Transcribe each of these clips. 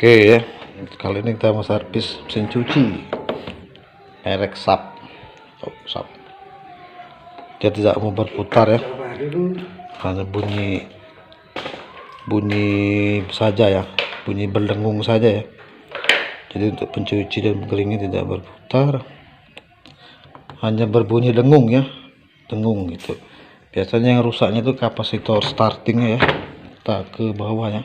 Oke ya, kali ini kita mau servis mesin cuci merek SAP. SAP. Dia tidak mau berputar ya, hanya bunyi saja ya, bunyi berdengung saja ya. Jadi untuk pencuci dan penggeringnya tidak berputar, hanya berbunyi dengung ya, dengung gitu. Biasanya yang rusaknya itu kapasitor startingnya ya, kita ke bawah ya.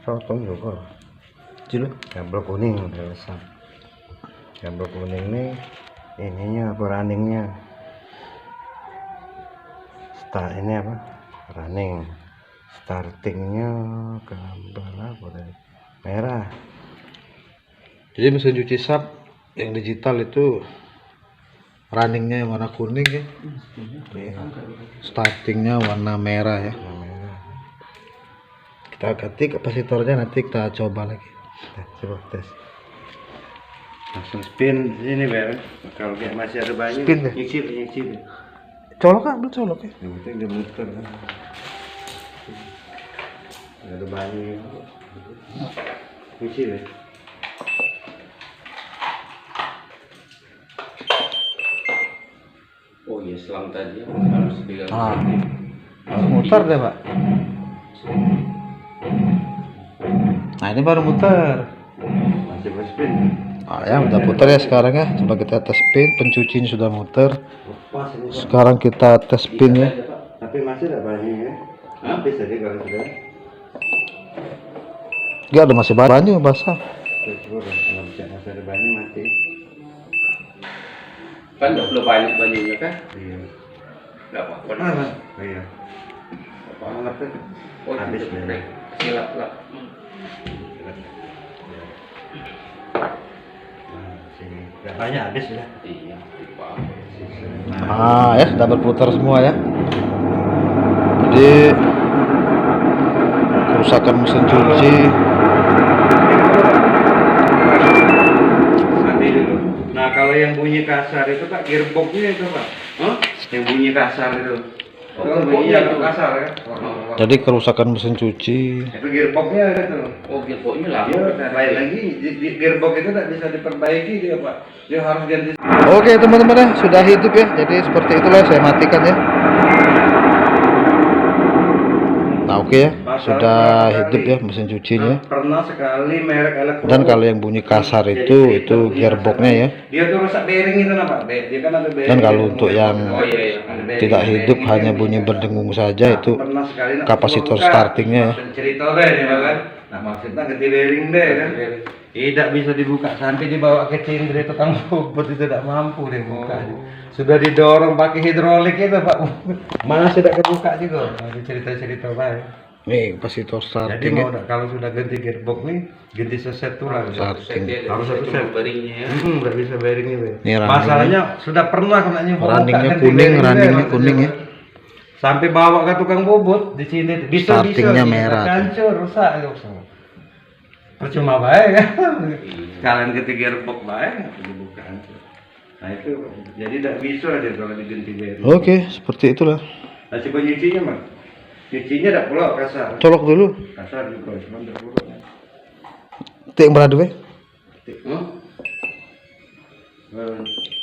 Potong juga Jilo kabel kuning udah lesap. Kabel kuning nih ininya apa, runningnya ini apa, running, startingnya kabel apa tadi, merah. Jadi mesin cuci SAP yang digital itu runningnya warna kuning ya, startingnya warna merah ya. Kita ganti kapasitornya, nanti kita coba lagi. Coba tes, langsung spin ini bareng. Kalau kayak masih ada banyak Spin deh. nyicip Colok kan, colok ya. yang penting dia muter kan. Ada banyak nyicip ya. Oh iya, selang tadi harus diganti. Harus muter deh Pak. Nah ini baru muter. Masih spin. Ya udah putar ya sekarang ya. Coba kita tes spin, pencucinya sudah muter. Pas ini Pak. Sekarang kita tes spin ya. Tapi masih ada banyak ya. Habis tadi kalau sudah. Dia ada masih banyak basah. Kalau masih ada banyak mati. Kan udah belum banyak-banyaknya kan? Iya. Nggak apa-apa. Iya. Apa-apa. Oh, Habis gitu. ya. Silap-silap. Sini. Gak banyak habis ya. Iya, apa-apa. Ya sudah berputar semua ya. Jadi kerusakan mesin cuci. Nanti dulu. Nah kalau yang bunyi kasar itu Pak, gearboxnya itu Pak. Hah? Yang bunyi kasar itu. Oh, Kalau gearboxnya bunyi itu. kasar ya. Jadi kerusakan mesin cuci. Itu gearboxnya itu. Oh, gearboxnya lama. Dia lain lagi, gearbox itu tidak bisa diperbaiki dia Pak. Dia harus ganti. Oke teman-teman ya, sudah hidup ya. Jadi seperti itulah, saya matikan ya. Nah oke ya, sudah hidup ya mesin cucinya. Pernah sekali merek elektronik. Dan kalau yang bunyi kasar itu gearboxnya ya. Dia tuh rusak bearing itu nah Pak. Dia kan ada bearing. Dan kalau untuk yang Oh iya, iya. Ada bearing, tidak hidup bearing, hanya bearing. bunyi berdengung saja, itu Pernah sekali nak kapasitor buka. startingnya ya. Cerita deh dia kan. Nah maksudnya ganti bearing deh kan. Tidak bisa dibuka sampai dibawa ke cindri tukang bobot itu tidak mampu dia buka. Sudah didorong pakai hidrolik itu Pak. Masih tidak kebuka juga. Ada cerita-cerita baik. Nih kapasitor Jadi starting mau ya. kalau sudah ganti gearbox nih, ganti seset tulang. Starting. Harus satu set. Bearingnya ya. Nggak bisa bearing itu. Ini runningnya. Masalahnya sudah pernah kena nyoba. Runningnya ganti kuning, bearing runningnya deh, kuning ya. Sampai bawa ke tukang bobot di sini. Bisa Startingnya merah. Hancur, rusak itu semua. Percuma baik kan. Kalian ganti gearbox baik, dibuka hancur. Nah itu jadi tidak bisa dia kalau diganti bearing. Oke, seperti itulah. Nah coba nyucinya Mas. Nyucinya tidak pula kasar. Colok dulu. Kasar juga, cuma tidak pula. Itu yang beradu ya. Hah?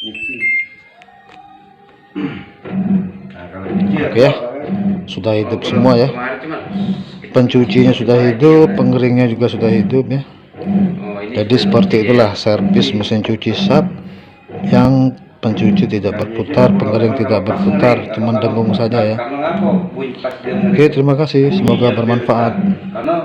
Nyuci. Nah kalau nyuci Oke ya. Sudah hidup semua ya. Kemarin cuma Pencucinya sudah hidup, penggeringnya juga sudah hidup ya. oh, ini Jadi seperti itulah servis mesin cuci SAP yang pencuci tidak berputar, pengering tidak berputar, cuma dengung saja ya. Karena apa? Bunyi pas dia Oke, terima kasih. Semoga bermanfaat. karena